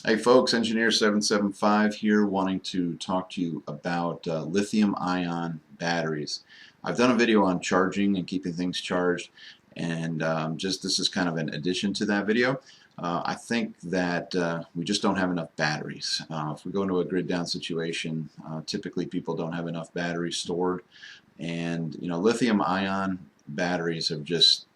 Hey folks, Engineer 775 here, wanting to talk to you about lithium-ion batteries. I've done a video on charging and keeping things charged, and this is kind of an addition to that video. I think that we just don't have enough batteries. If we go into a grid down situation, typically people don't have enough batteries stored, and lithium-ion batteries have just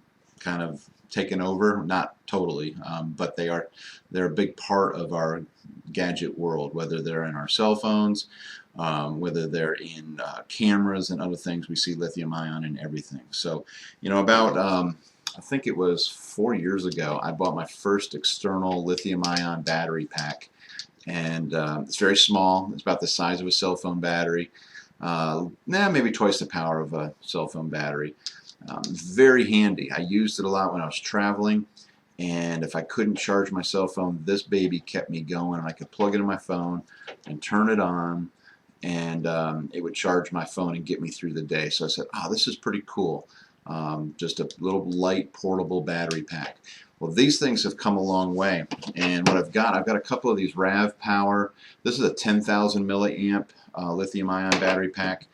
kind of taken over, not totally, but they're a big part of our gadget world, whether they're in our cell phones, whether they're in cameras and other things. We see lithium ion in everything. So about I think it was 4 years ago, I bought my first external lithium ion battery pack, and it's very small. It's about the size of a cell phone battery, maybe twice the power of a cell phone battery. Very handy. I used it a lot when I was traveling, and if I couldn't charge my cell phone, this baby kept me going, and I could plug it in my phone and turn it on, and it would charge my phone and get me through the day. So I said, oh, this is pretty cool. Just a little light portable battery pack. Well, these things have come a long way, and what I've got a couple of these RAV Power. This is a 10,000 milliamp lithium-ion battery pack,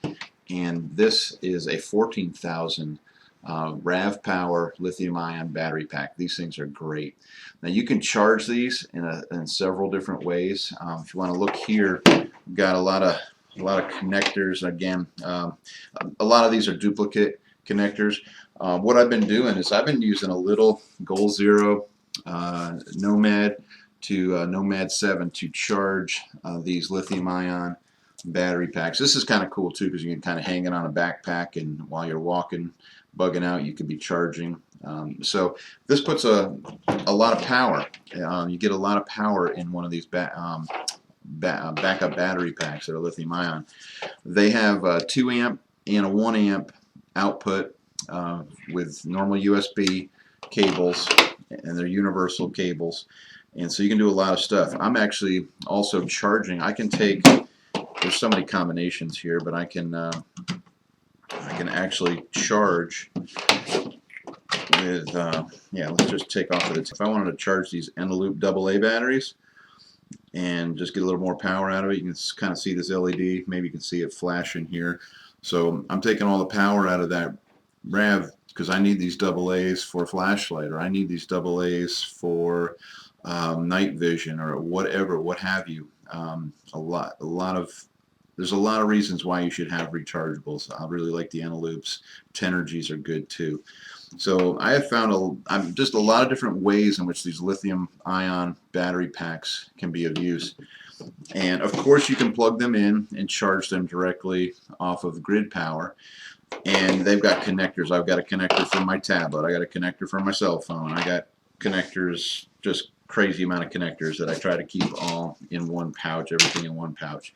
and this is a 14,000 RAV Power lithium-ion battery pack. These things are great. Now you can charge these in several different ways. If you want to look here, we've got a lot of connectors. Again, a lot of these are duplicate connectors. What I've been doing is I've been using a little Goal Zero Nomad to Nomad 7 to charge these lithium-ion battery packs. This is kind of cool too, because you can kind of hang it on a backpack, and while you're walking, bugging out, you could be charging. So this puts a lot of power. You get a lot of power in one of these backup battery packs that are lithium ion. They have a 2 amp and a 1 amp output with normal USB cables, and they're universal cables, and so you can do a lot of stuff. I'm actually also charging. I can take, there's so many combinations here, but I can actually charge with let's just take off of it. If I wanted to charge these end-loop AA batteries and just get a little more power out of it, you can kind of see this LED. Maybe you can see it flashing here. So I'm taking all the power out of that RAV because I need these AA's for a flashlight, or I need these AA's for night vision, or whatever, what have you. There's a lot of reasons why you should have rechargeables. I really like the Eneloops. Tenergies are good too. So I have found just a lot of different ways in which these lithium-ion battery packs can be of use. And of course you can plug them in and charge them directly off of grid power. And they've got connectors. I've got a connector for my tablet. I got a connector for my cell phone. I got connectors, just crazy amount of connectors that I try to keep all in one pouch, everything in one pouch.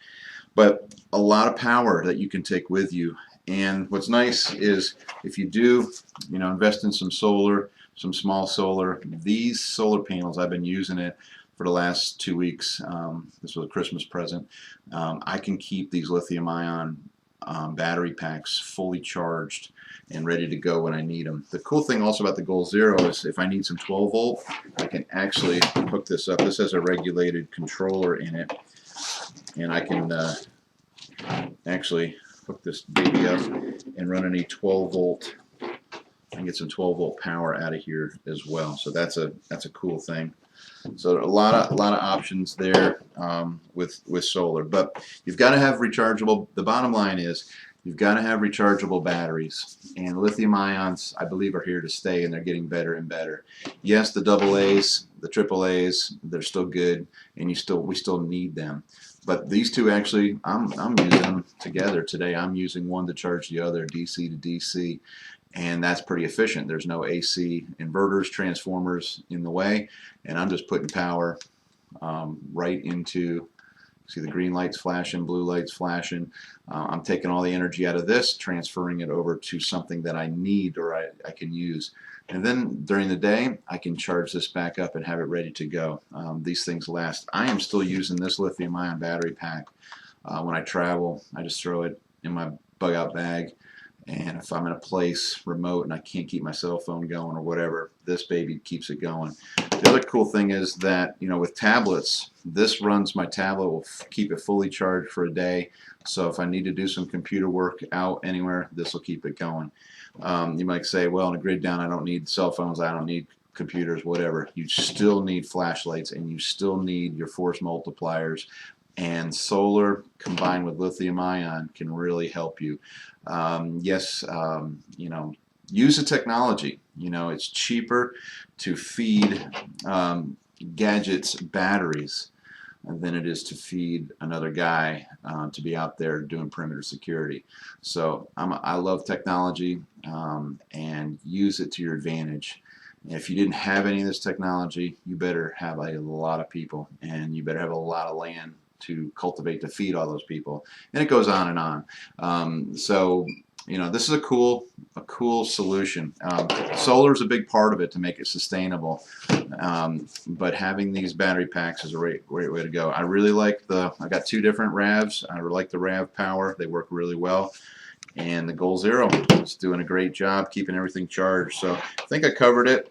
But a lot of power that you can take with you. And what's nice is if you do, invest in some solar, some small solar. These solar panels, I've been using it for the last 2 weeks. This was a Christmas present. I can keep these lithium-ion battery packs fully charged and ready to go when I need them. The cool thing also about the Goal Zero is if I need some 12 volt, I can actually hook this up. This has a regulated controller in it, and I can actually hook this baby up and run any 12 volt. I can get some 12 volt power out of here as well. So that's a cool thing. So a lot of options there with solar, but you've got to have rechargeable. The bottom line is you've got to have rechargeable batteries, and lithium ions, I believe, are here to stay, and they're getting better and better. Yes, the AA's, the AAA's, they're still good, and we still need them. But these two, actually, I'm using them together today. I'm using one to charge the other, DC to DC, and that's pretty efficient. There's no AC inverters, transformers in the way, and I'm just putting power right into, see the green lights flashing, blue lights flashing. I'm taking all the energy out of this, transferring it over to something that I need, or I can use. And then during the day, I can charge this back up and have it ready to go. These things last. I am still using this lithium-ion battery pack when I travel. I just throw it in my bug-out bag, And if I'm in a place remote and I can't keep my cell phone going or whatever, this baby keeps it going. The other cool thing is that, you know, with tablets, this runs my tablet, will keep it fully charged for a day. So if I need to do some computer work out anywhere, this will keep it going. You might say, well, in a grid down, I don't need cell phones, I don't need computers, whatever. You still need flashlights, and you still need your force multipliers. And solar combined with lithium-ion can really help you. Yes, you know, use the technology. You know, it's cheaper to feed gadgets batteries than it is to feed another guy to be out there doing perimeter security. So I love technology, and use it to your advantage. If you didn't have any of this technology, you better have a lot of people, and you better have a lot of land to cultivate to feed all those people, and it goes on and on. So you know, this is a cool solution. Solar is a big part of it to make it sustainable, but having these battery packs is a great way to go. I really like I got two different RAVs. I like the RAV Power. They work really well. And the Goal Zero is doing a great job keeping everything charged. So I think I covered it.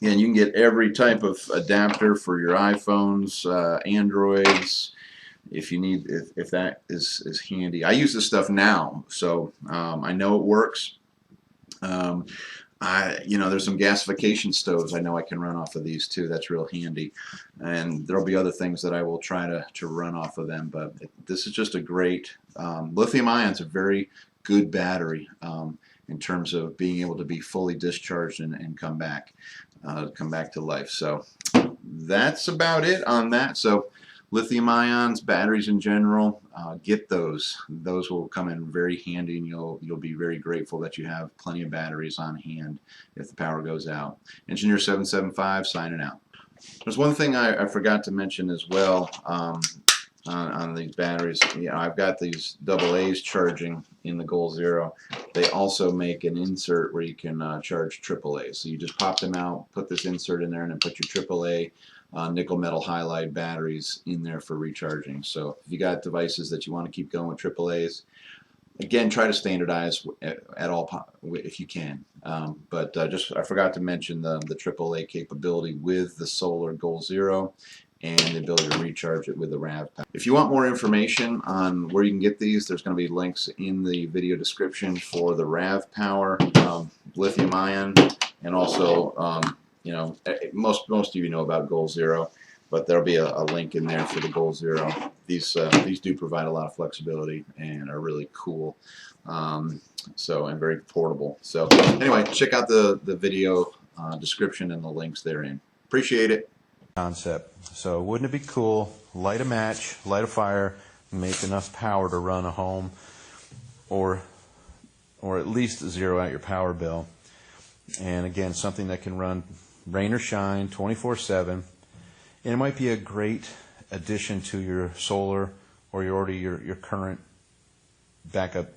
And you can get every type of adapter for your iPhones, Androids, if you need, if that is handy. I use this stuff now, so I know it works. You know, there's some gasification stoves I know I can run off of these too. That's real handy. And there'll be other things that I will try to run off of them, but this is just a great, lithium-ion is a very good battery in terms of being able to be fully discharged and come back to life. So that's about it on that. So lithium ions, batteries in general, get those. Those will come in very handy, and you'll be very grateful that you have plenty of batteries on hand if the power goes out. Engineer 775 signing out. There's one thing I forgot to mention as well on these batteries. You know, I've got these AA's charging in the Goal Zero. They also make an insert where you can charge AAA. So you just pop them out, put this insert in there, and then put your AAA nickel metal halide batteries in there for recharging. So if you got devices that you want to keep going with AAA's, again, try to standardize at all if you can. But I forgot to mention the AAA capability with the solar Goal Zero and the ability to recharge it with the RAV pack. If you want more information on where you can get these, there's going to be links in the video description for the RAV Power, lithium-ion, and also you know, most of you know about Goal Zero, but there'll be a link in there for the Goal Zero. These do provide a lot of flexibility and are really cool, and very portable. So anyway, check out the video description and the links therein. Appreciate it. Concept. So wouldn't it be cool, light a match, light a fire, make enough power to run a home, or at least zero out your power bill. And again, something that can run rain or shine 24/7, and it might be a great addition to your solar or your current backup